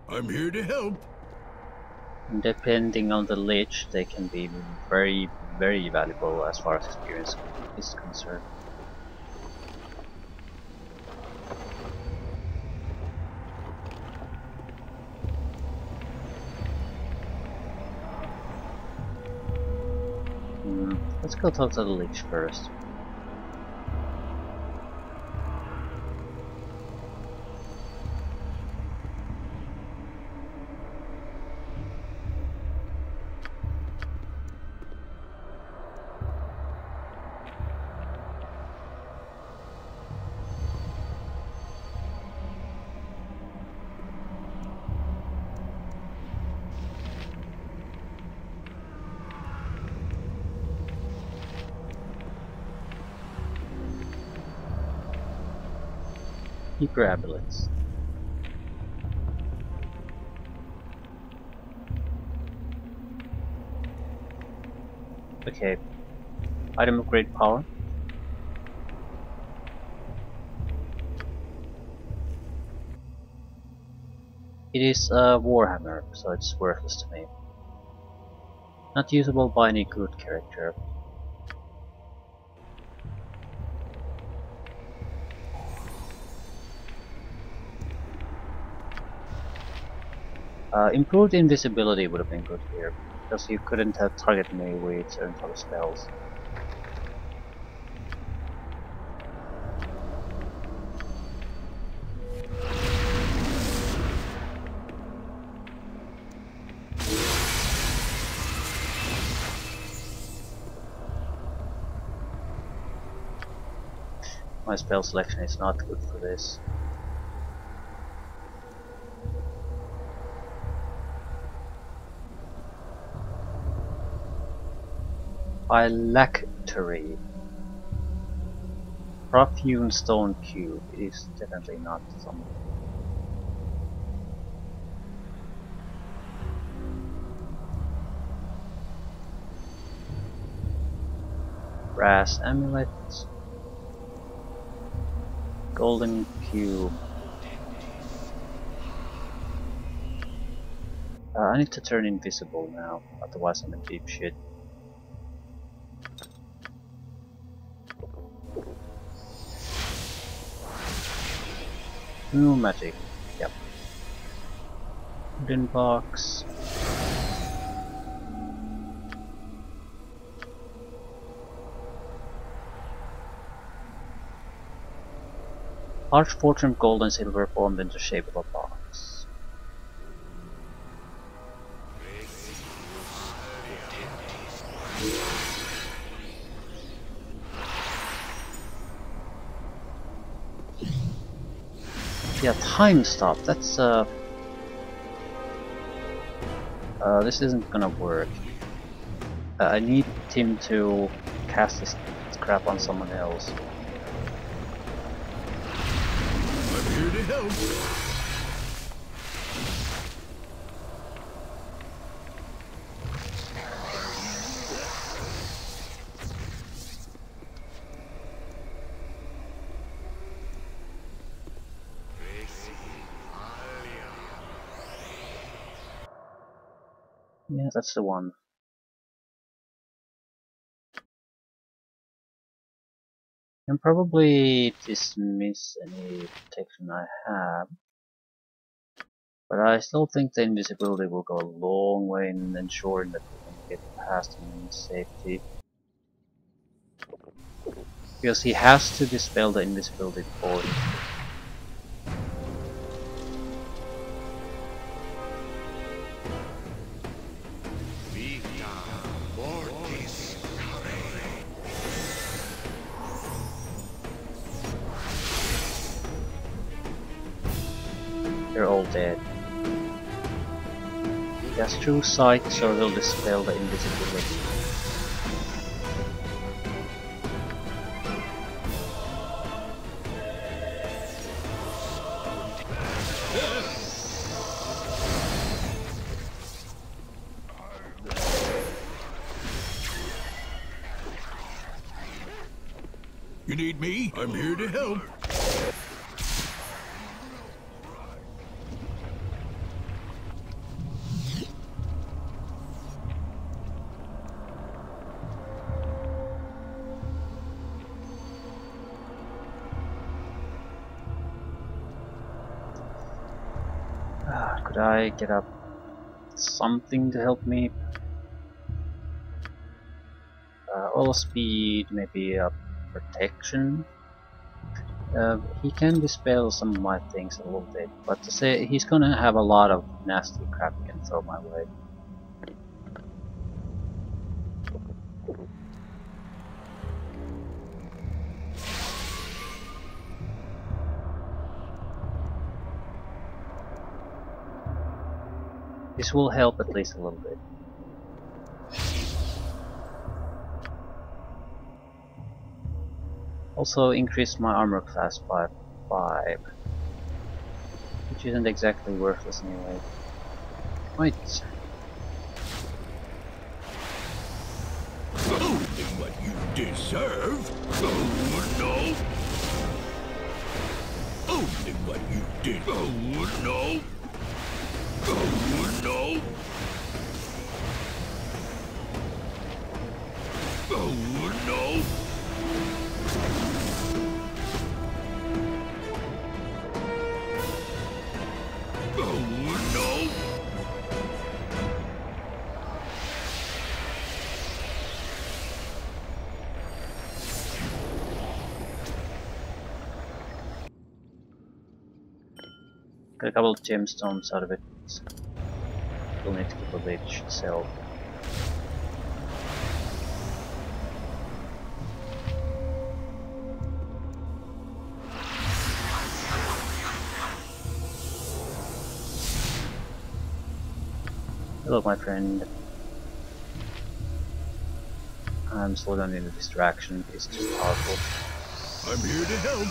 S2: I'm here to help.
S1: Depending on the lich, they can be very, very valuable as far as experience is concerned. Let's go talk to the lich first. Keeper amulets. Okay. Item of great power. It is a warhammer, so it's worthless to me. Not usable by any good character. Improved invisibility would have been good here, because you couldn't have targeted me with certain type of spells. My spell selection is not good for this. Phylactery. rough-hewn stone cube is definitely not something. Brass amulet, golden cube. I need to turn invisible now, otherwise I'm in deep shit. New magic, yep. Wooden box. Large fortune of gold and silver formed into the shape of a box. Yeah, time stop. That's this isn't gonna work. I need him to cast this crap on someone else.
S2: I'm here to help.
S1: Yeah, that's the one. And probably dismiss any protection I have. But I still think the invisibility will go a long way in ensuring that we can get past him in safety. Because he has to dispel the invisibility before he... They're all dead. He has true sight, so he'll dispel the invisibility.
S2: You need me? I'm here to help.
S1: Could I get up something to help me? All speed, maybe a protection. He can dispel some of my things a little bit, but to say he's gonna have a lot of nasty crap he can throw my way. This will help at least a little bit. Also increased my armor class by 5, which isn't exactly worthless anyway. Wait.
S2: Only what you deserve. Oh no. Only what you did. Oh no. Oh no. Oh no. Oh no.
S1: Got a couple of gemstones out of it. We'll need to keep a village itself. Hello, my friend. I'm slow down in the distraction, it's too powerful.
S2: I'm here to help.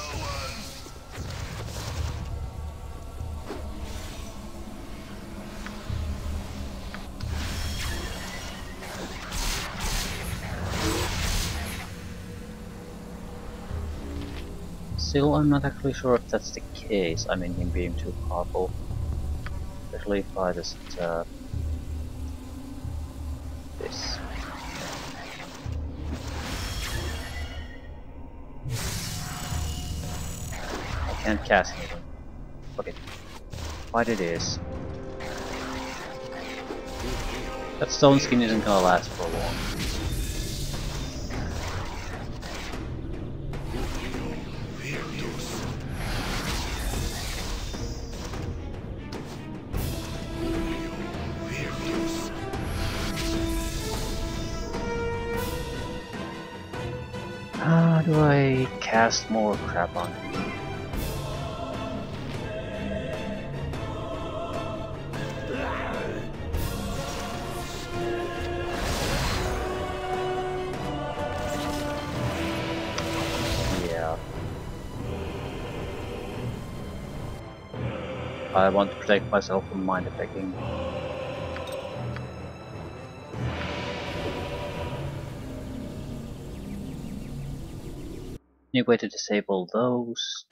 S1: Still, I'm not actually sure if that's the case. I mean, him being too powerful. Especially if I just, this. I can't cast anything. Okay. What it is. That stone skin isn't gonna last for long. How do I cast more crap on him? Yeah. I want to protect myself from mind affecting. Any way to disable those?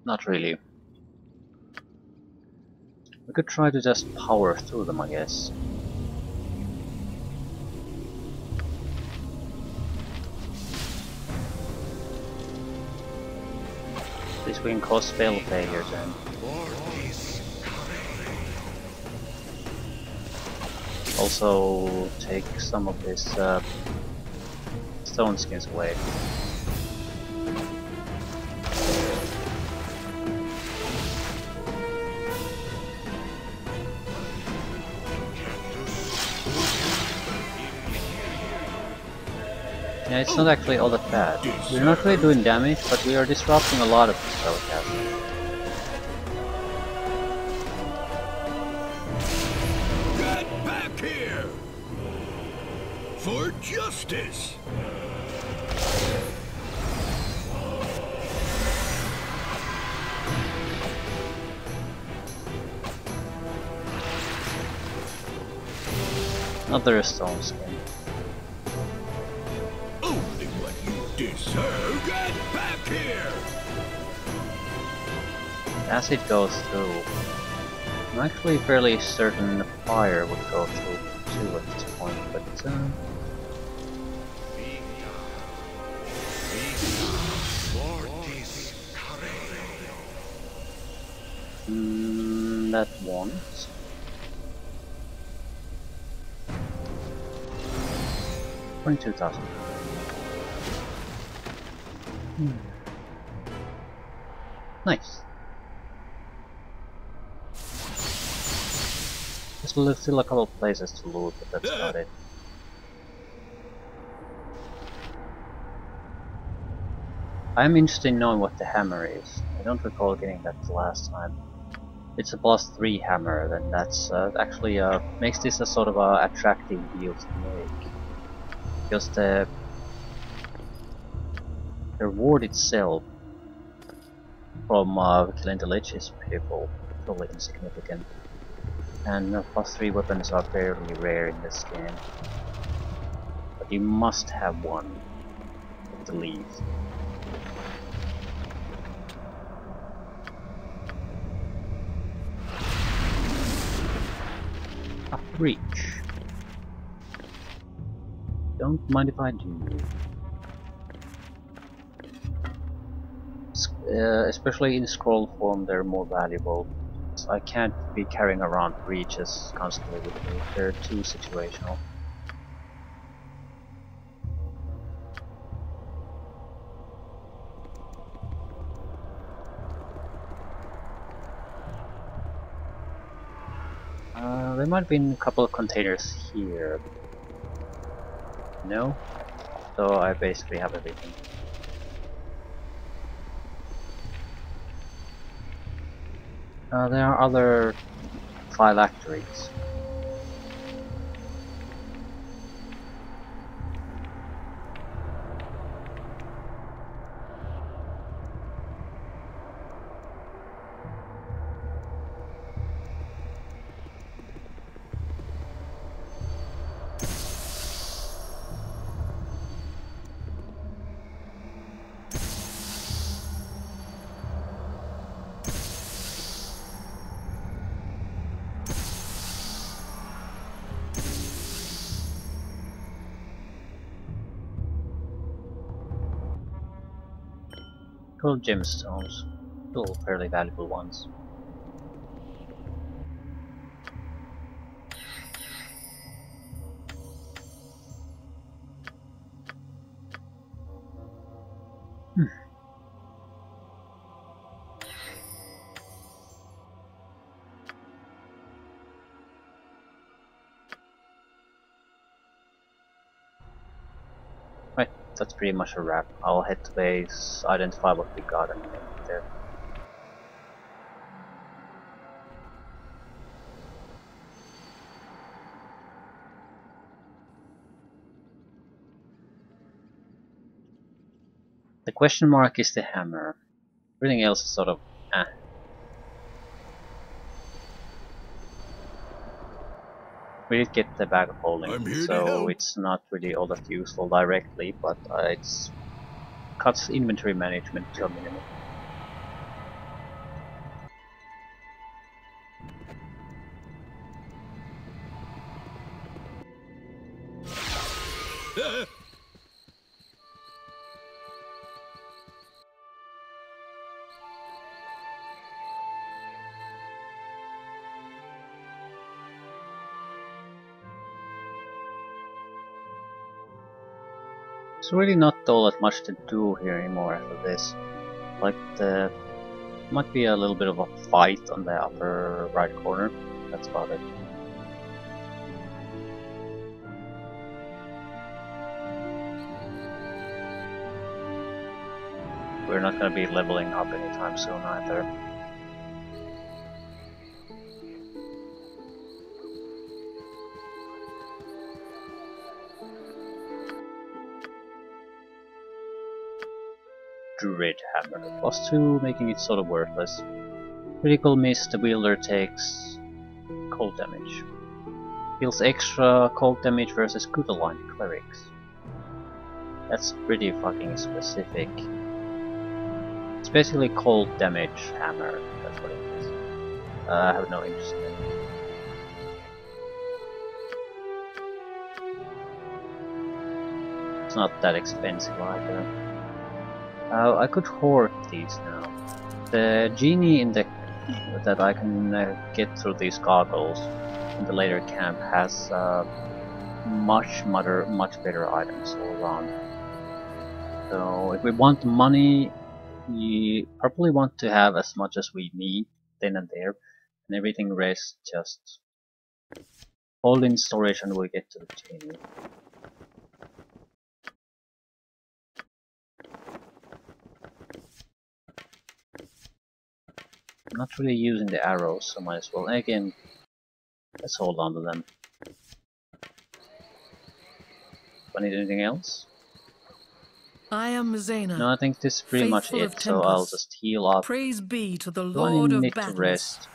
S1: Not really. We could try to just power through them, I guess. At least we can cause spell failures then. Also take some of this stone skins away. Yeah, it's not actually all that bad. We're not really doing damage, but we are disrupting a lot of the spellcasting.
S2: Get back here! For justice!
S1: Another stone skin.
S2: Only what you deserve. Get back here!
S1: As it goes through, I'm actually fairly certain the fire would go through too at this point, but that won't. 22,000. Nice. There's still a couple places to loot, but that's about it. I'm interested in knowing what the hammer is. I don't recall getting that the last time. It's a +3 hammer, then that's actually makes this a sort of a attractive deal to make. Because the reward itself from killing the Lich is pitiful, totally insignificant. And +3 weapons are fairly rare in this game. But you must have one, at the least. A breach. Don't mind if I do. Especially in scroll form, they're more valuable. So I can't be carrying around breaches constantly with me. They're too situational. There might have been a couple of containers here. No? So I basically have everything. There are other phylacteries. Gold gemstones. Still fairly valuable ones. Right, that's pretty much a wrap. I'll head to base, identify what we got, and make it there. The question mark is the hammer. Everything else is sort of We did get the bag of holding, so it's not really all that useful directly, but it cuts inventory management to a minimum. There's really not all that much to do here anymore after this. Like, there might be a little bit of a fight on the upper right corner. That's about it. We're not gonna be leveling up anytime soon either. Druid Hammer. +2, making it sort of worthless. Critical miss, the wielder takes cold damage. Deals extra cold damage versus good aligned clerics. That's pretty fucking specific. It's basically cold damage hammer, that's what it is. I have no interest in it. It's not that expensive either. I could hoard these now. The genie in the that I can get through these goggles in the later camp has much better items all around. So if we want money, we probably want to have as much as we need then and there, and everything rest just hold in storage and we'll get to the genie. I'm not really using the arrows, so might as well. And again, let's hold on to them. Do I need anything else?
S11: I am Zena.
S1: No, I think this is pretty much it, so I'll just heal up.
S11: Praise be to the
S1: Do I
S11: Lord of
S1: need to
S11: Battles.
S1: rest?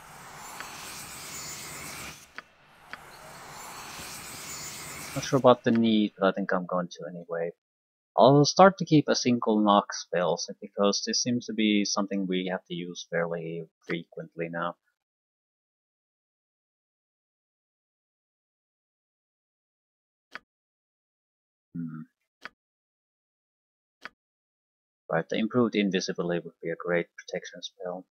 S1: Not sure about the need, but I think I'm going to anyway. I'll start to keep a single knock spells because this seems to be something we have to use fairly frequently now. Right, the improved invisibility would be a great protection spell.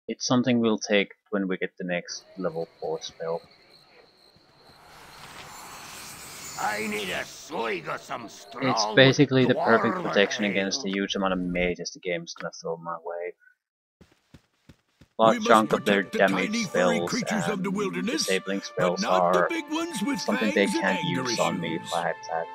S1: It's something we'll take when we get the next level 4 spell.
S7: I need a swig of some strong.
S1: It's basically the perfect protection against the huge amount of mages the game's gonna throw my way. Large chunk of their damage spells and disabling spells are something they can't use on me if I have that.